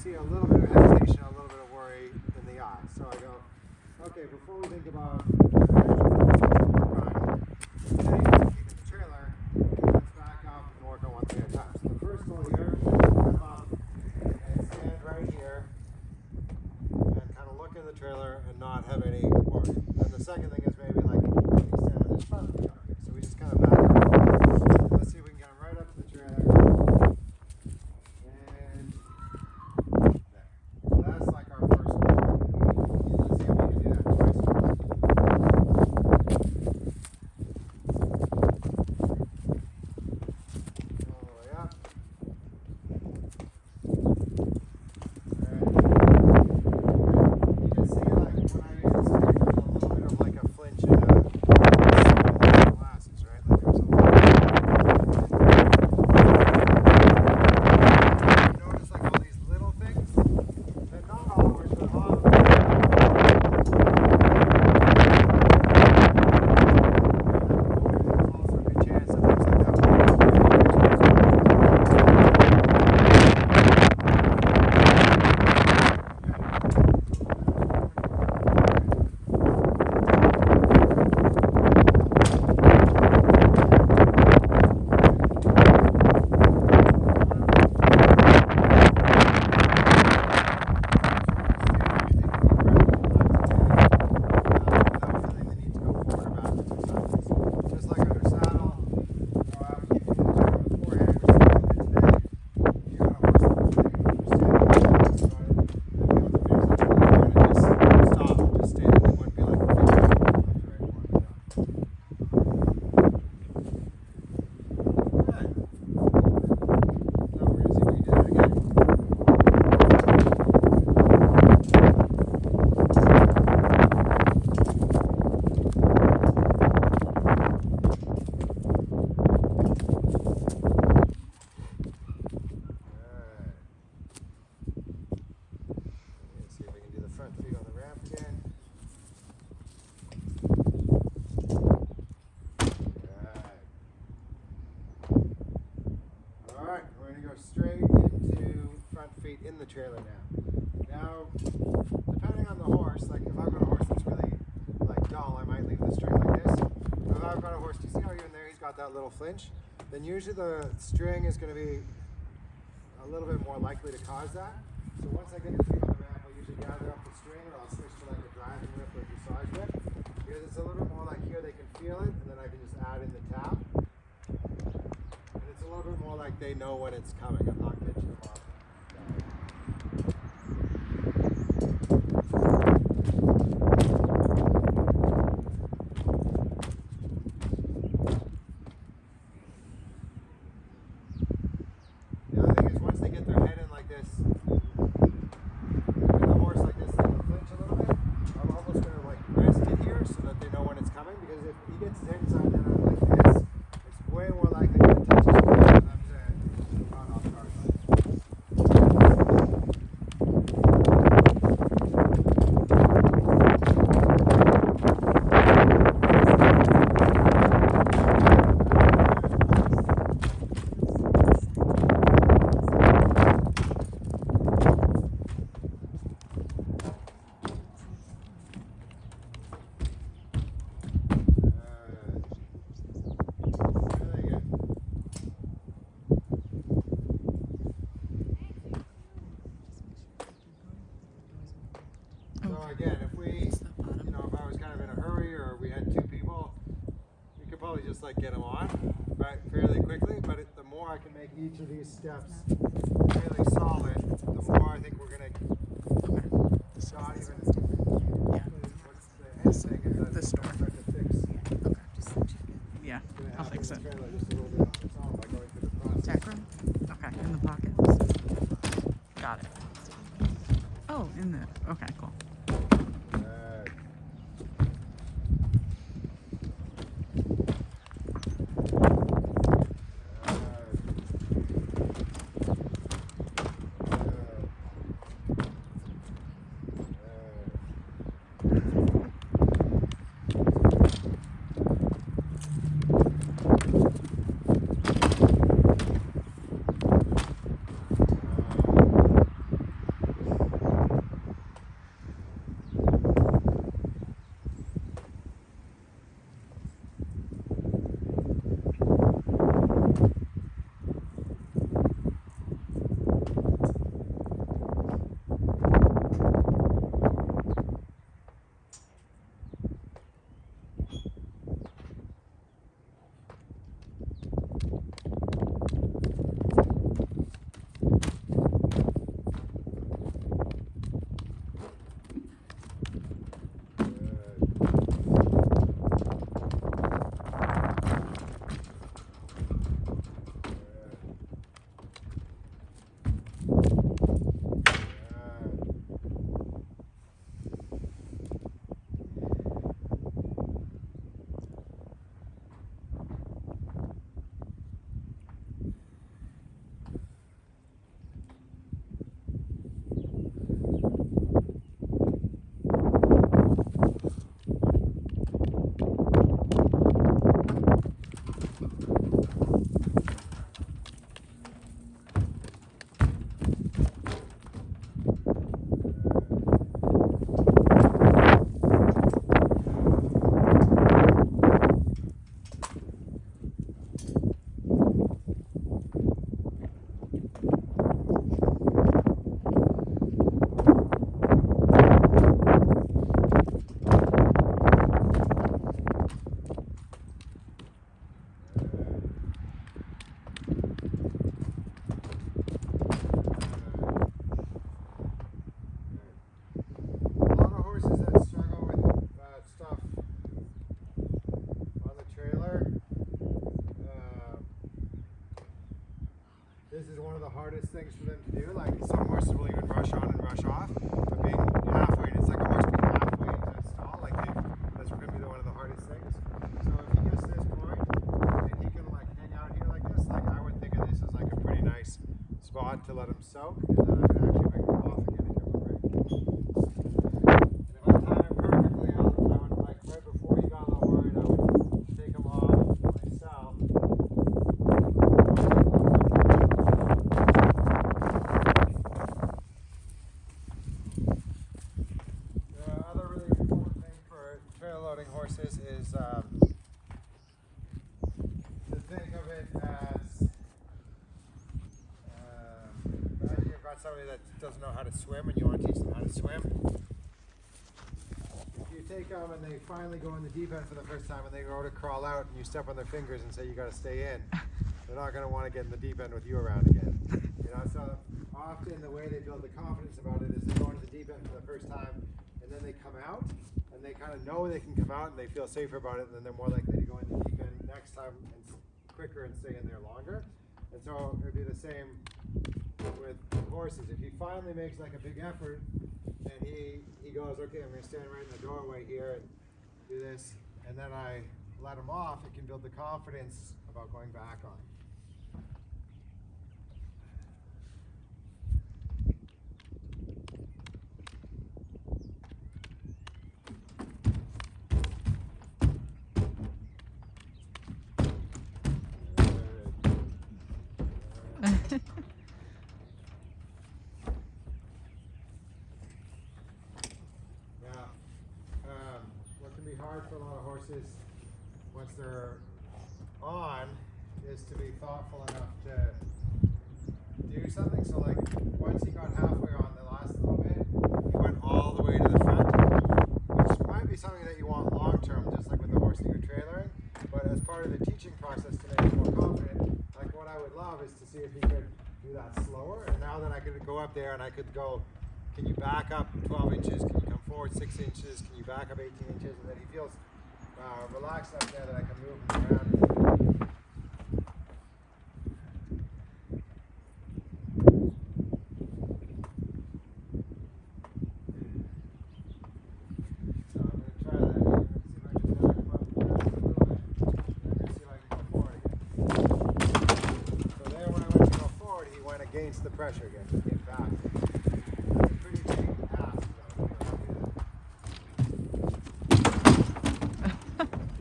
see a little bit of hesitation, a little bit of worry in the eye. So I go, okay, before we think about kicking the trailer, let's back up and work on one thing at a time. So the first goal here is come up and stand right here and kind of look in the trailer and not have any worry. And the second thing is maybe like stand with his front feet up here. So we just kind of back up. Let's see if we can get him right up to the trailer. And there. So that's like our first goal. Let's see if we can do that twice. All the way up. You can see like when I use this stick, there's a little bit of like a flinch in the glasses, right? Like there's a little you notice like all these little things that not always, but often. There's also a good chance that things like that will just like under saddle, or I would give you the forehand or something today. You got a horse that will take it from standing and be able to finish that and just stop, just stand and it wouldn't be like right one. Good. Now we're going to see if we can do that again. Let's see if we can do the front feet on the ramp again. Alright, we're going to go straight into front feet in the trailer now. Now, depending on the horse, like if I've got a horse that's really like dull, I might leave the string like this. But if I've got a horse, do you see how in there he's got that little flinch? Then usually the string is going to be a little bit more likely to cause that. So once I get the feet on the ramp, I'll usually gather up the string or I'll switch to like a driving whip or a dressage whip. Because it's a little bit more like here they can feel it and then I can just add in the tap. And it's a little bit more like they know when it's coming. I'm not pitching them off. The other thing is once they get their head in like this, with a horse like this, they can flinch a little bit. I'm almost going to like rest it here so that they know when it's coming. Because if he gets his head inside and I'm like this, it's way more likely to touch his foot than I'm run off guard. So again, if we, if I was kind of in a hurry or we had two people, we could probably just like get them on, right, fairly quickly. But the more I can make each of these steps really solid, the more I think we're going to not even. What's the head thing is that it's going to start to fix. Yeah, I'll fix it. Trailer just a little bit on its own by going through the process. Tack room? Okay, in the pocket. Got it. Oh, in the, okay, cool. things for them to do. Like some horses will even rush on and rush off, but being halfway, and it's like a horse being halfway into a stall, like that's going to be one of the hardest things. So if he gets to this point and he can like hang out here like this, like I would think of this as like a pretty nice spot to let him soak, and then I can actually bring him off again and give him a break. And if I time it perfectly, I would like right before he got a little worried, I would take him off myself. The other really important thing for trail loading horses is to think of it as imagine you've got somebody that doesn't know how to swim and you want to teach them how to swim. If you take them and they finally go in the deep end for the first time and they go to crawl out and you step on their fingers and say you got to stay in, they're not going to want to get in the deep end with you around again. You know, so often the way they build the confidence about it is they go into the deep end for the first time and then they come out and they kind of know they can come out and they feel safer about it, and then they're more likely to go in the deep end next time and quicker and stay in there longer. And so it would be the same with horses. If he finally makes like a big effort and he goes, okay, I'm going to stand right in the doorway here and do this, and then I let him off, it can build the confidence about going back on. What can be hard for a lot of horses once they're on is to be thoughtful enough to do something. So like once he got halfway on the last little bit, he went all the way to the front, which might be something that you want long term, just like with the horse that you're trailering. But as part of the teaching process to make him more confident, like what I would love is to see if he could do that slower. And now that I could go up there and I could go, can you back up 12 inches? Can you come forward 6 inches? Can you back up 18 inches? And then he feels relaxed up there that I can move him around. So I'm going to try that again. Let's see if I can back him up just a little bit. And then see if I can go forward again. So there, when I went to go forward, he went against the pressure again. He came back. Pretty big ask, though.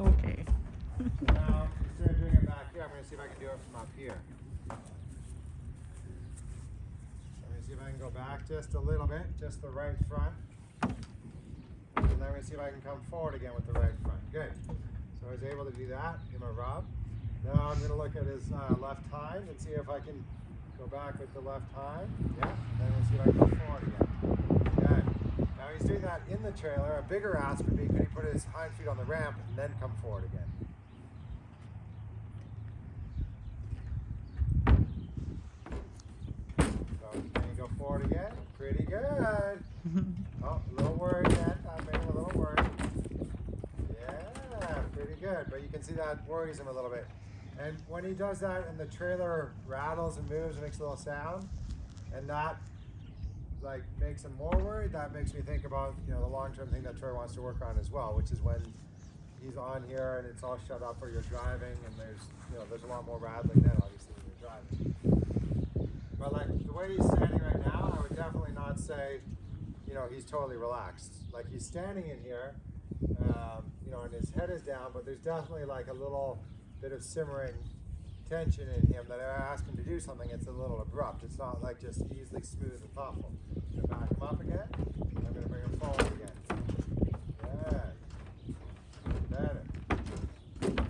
Okay. So now, instead of doing it back here, I'm going to see if I can do it from up here. So I'm going to see if I can go back just a little bit, just the right front. And then I'm going to see if I can come forward again with the right front. Good. So I was able to do that. Give him a rub. Now I'm going to look at his left hind and see if I can go back with the left hind. Yeah. And then we'll see if I can go forward again. Good. Now he's doing that in the trailer. A bigger ask would be, could he put his hind feet on the ramp and then come forward again? So can you go forward again? Pretty good. Oh, a little worried then. I made him a little worried. Yeah, pretty good. But you can see that worries him a little bit. And when he does that and the trailer rattles and moves and makes a little sound, and that like makes him more worried, that makes me think about, you know, the long-term thing that Troy wants to work on as well, which is when he's on here and it's all shut up or you're driving and there's, you know, there's a lot more rattling then obviously when you're driving. But like the way he's standing right now, I would definitely not say, you know, he's totally relaxed. Like he's standing in here, you know, and his head is down, but there's definitely like a little bit of simmering tension in him that I ask him to do something, it's a little abrupt. It's not like just easily smooth and thoughtful. I'm going to back him up again. I'm going to bring him forward again. Good. Better. Good.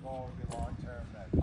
goal would be long term that